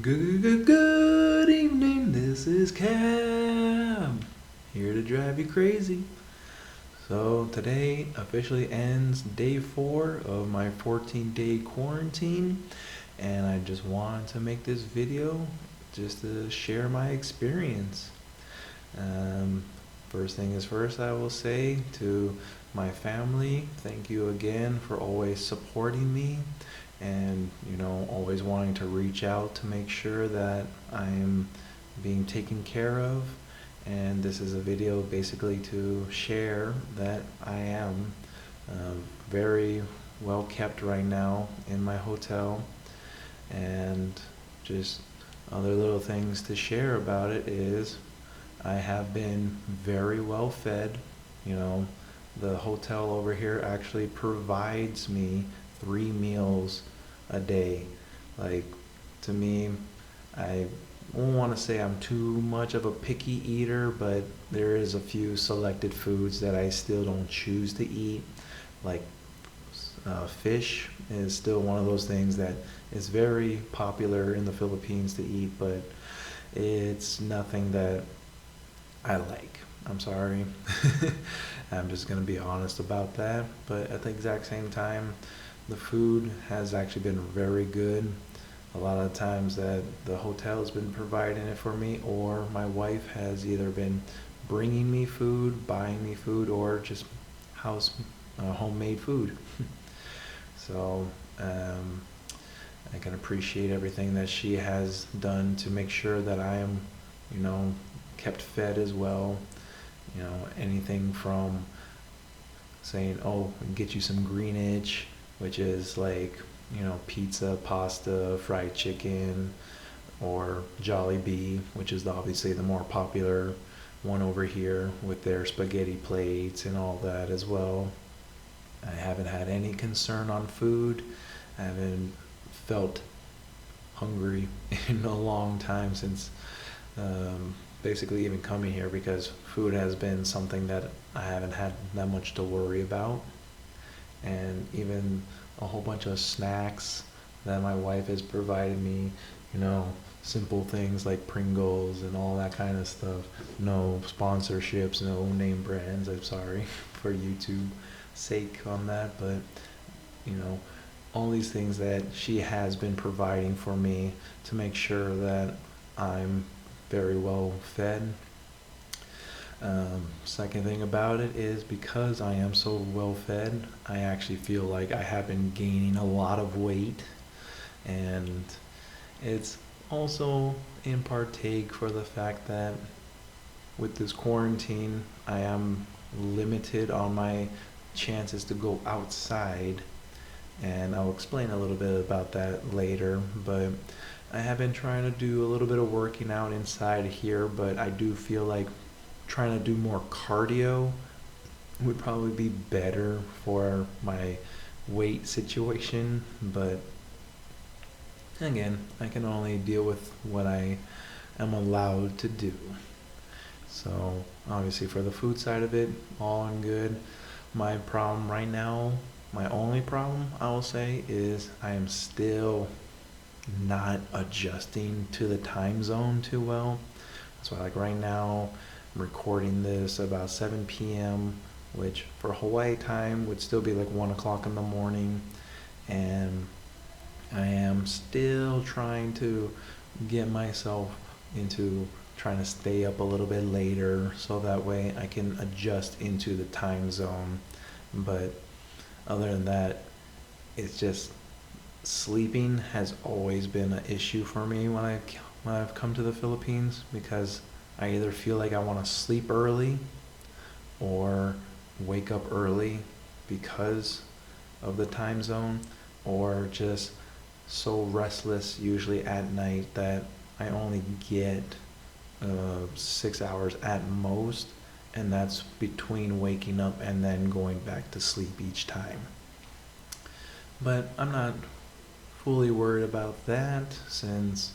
Good evening, this is Cab, here to drive you crazy. So today officially ends day 4 of my 14-day quarantine, and I just wanted to make this video just to share my experience. Um, First thing is first, I will say to my family, thank you again for always supporting me and always wanting to reach out to make sure that I'm being taken care of. And this is a video basically to share that I am uh, very well kept right now in my hotel. And just other little things to share about it is I have been very well fed. You know, the hotel over here actually provides me 3 meals a day. Like, to me, I don't want to say I'm too much of a picky eater, but there is a few selected foods that I still don't choose to eat. Like, fish is still one of those things that is very popular in the Philippines to eat, but it's nothing that I like. I'm sorry. I'm just going to be honest about that. But at the exact same time, the food has actually been very good. A lot of times that the hotel has been providing it for me, or my wife has either been bringing me food, buying me food, or just house homemade food. So I can appreciate everything that she has done to make sure that I am, you know, kept fed as well. Anything from saying, "Oh, get you some greenage," which is like, pizza, pasta, fried chicken, or Jollibee, which is obviously the more popular one over here with their spaghetti plates and all that as well. I haven't had any concern on food. I haven't felt hungry in a long time since basically even coming here, because food has been something that I haven't had that much to worry about. And even a whole bunch of snacks that my wife has provided me, you know, simple things like Pringles and all that kind of stuff. No sponsorships, no name brands. I'm sorry for YouTube sake on that, but you know, all these things that she has been providing for me to make sure that I'm very well fed. Second thing about it is, because I am so well fed, I actually feel like I have been gaining a lot of weight, and it's also in partake for the fact that with this quarantine, I am limited on my chances to go outside, and I'll explain a little bit about that later. But I have been trying to do a little bit of working out inside here, but I do feel like trying to do more cardio would probably be better for my weight situation. But again, I can only deal with what I am allowed to do. So, obviously, for the food side of it, all in good. My problem right now, my only problem I will say, is I am still not adjusting to the time zone too well. So, like right now, I'm recording this about 7 p.m., which for Hawaii time would still be like 1 o'clock in the morning. And I am still trying to get myself into trying to stay up a little bit later so that way I can adjust into the time zone. But other than that, it's just sleeping has always been an issue for me when I've come to the Philippines, because I either feel like I want to sleep early or wake up early because of the time zone, or just so restless usually at night that I only get 6 hours at most, and that's between waking up and then going back to sleep each time. But I'm not fully worried about that, since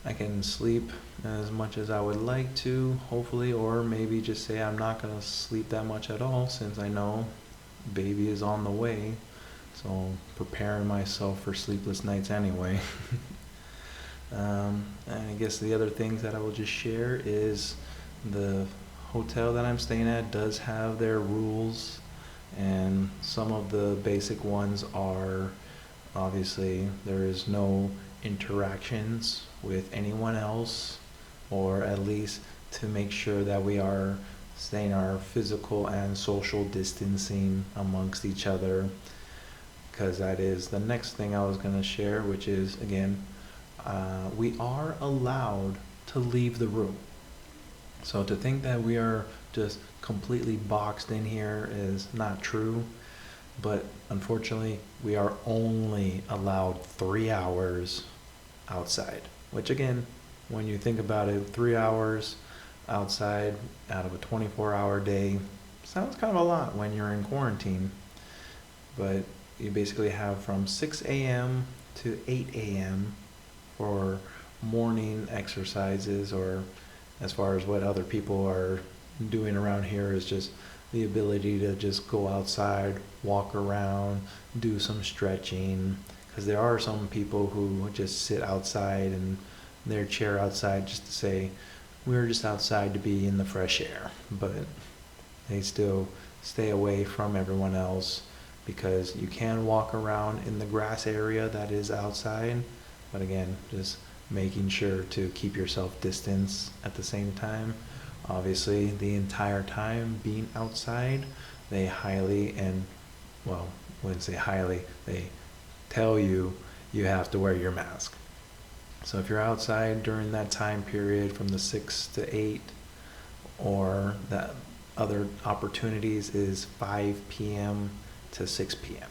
I can sleep as much as I would like to, hopefully, or maybe just say I'm not going to sleep that much at all, since I know baby is on the way. So, preparing myself for sleepless nights anyway. And I guess the other things that I will just share is the hotel that I'm staying at does have their rules, and some of the basic ones are obviously there is no interactions with anyone else, or at least to make sure that we are staying our physical and social distancing amongst each other, because that is the next thing I was going to share, which is again, we are allowed to leave the room. So to think that we are just completely boxed in here is not true, but unfortunately, we are only allowed 3 hours outside, which again, when you think about it, 3 hours outside out of a 24-hour day sounds kind of a lot when you're in quarantine, but you basically have from 6 a.m. to 8 a.m. for morning exercises, or as far as what other people are doing around here is just the ability to just go outside, walk around, do some stretching, because there are some people who just sit outside in their chair outside just to say, we're just outside to be in the fresh air, but they still stay away from everyone else, because you can walk around in the grass area that is outside, but again, just making sure to keep yourself distance at the same time. Obviously, the entire time being outside, they highly, and well, I wouldn't say highly, they tell you you have to wear your mask. So if you're outside during that time period from the 6 to 8, or that other opportunities is 5 p.m. to 6 p.m.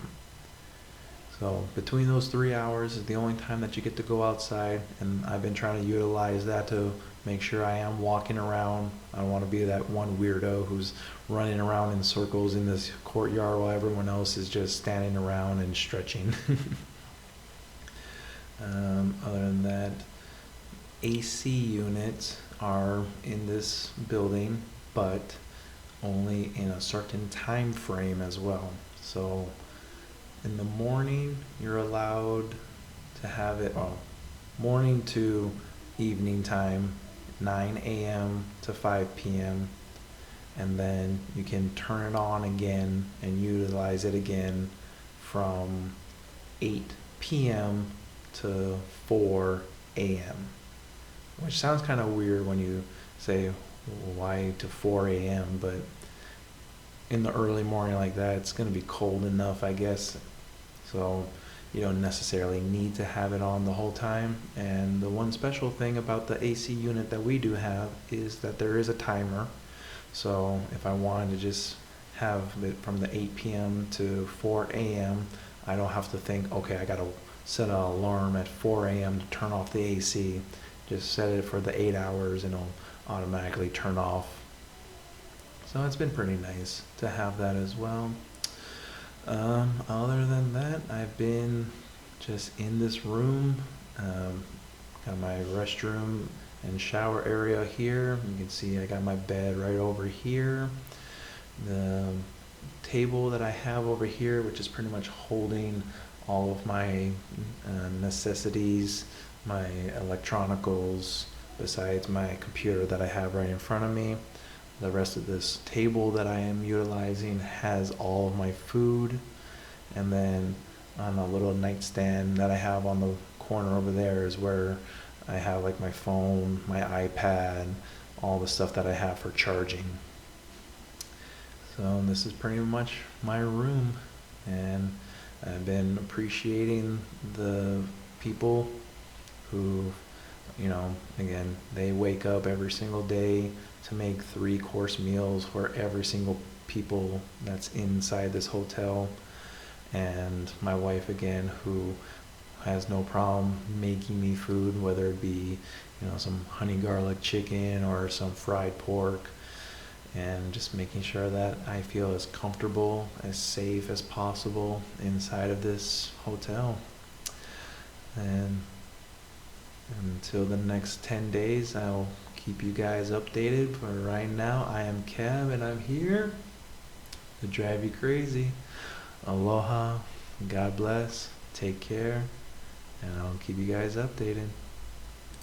So between those 3 hours is the only time that you get to go outside, and I've been trying to utilize that to make sure I am walking around. I don't want to be that one weirdo who's running around in circles in this courtyard while everyone else is just standing around and stretching. Other than that, AC units are in this building, but only in a certain time frame as well. So in the morning, you're allowed to have it, morning to evening time, 9 a.m. to 5 p.m. And then you can turn it on again and utilize it again from 8 p.m. to 4 a.m. Which sounds kind of weird when you say, why to 4 a.m.? But in the early morning like that, it's going to be cold enough, I guess. So you don't necessarily need to have it on the whole time. And the one special thing about the AC unit that we do have is that there is a timer. So if I wanted to just have it from the 8 p.m. to 4 a.m., I don't have to think, okay, I got to set an alarm at 4 a.m. to turn off the AC. Just set it for the 8 hours and it'll automatically turn off. So it's been pretty nice to have that as well. Other than that, I've been just in this room. Got my restroom and shower area here. You can see I got my bed right over here. The table that I have over here, which is pretty much holding all of my necessities, my electronicals, besides my computer that I have right in front of me. The rest of this table that I am utilizing has all of my food. And then on a little nightstand that I have on the corner over there is where I have like my phone, my iPad, all the stuff that I have for charging. So this is pretty much my room, and I've been appreciating the people who, again, they wake up every single day to make 3-course meals for every single people that's inside this hotel. And my wife, again, who has no problem making me food, whether it be, some honey garlic chicken or some fried pork, and just making sure that I feel as comfortable, as safe as possible inside of this hotel. And until the next 10 days, I'll keep you guys updated. For right now, I am Kev, and I'm here to drive you crazy. Aloha, God bless, take care, and I'll keep you guys updated.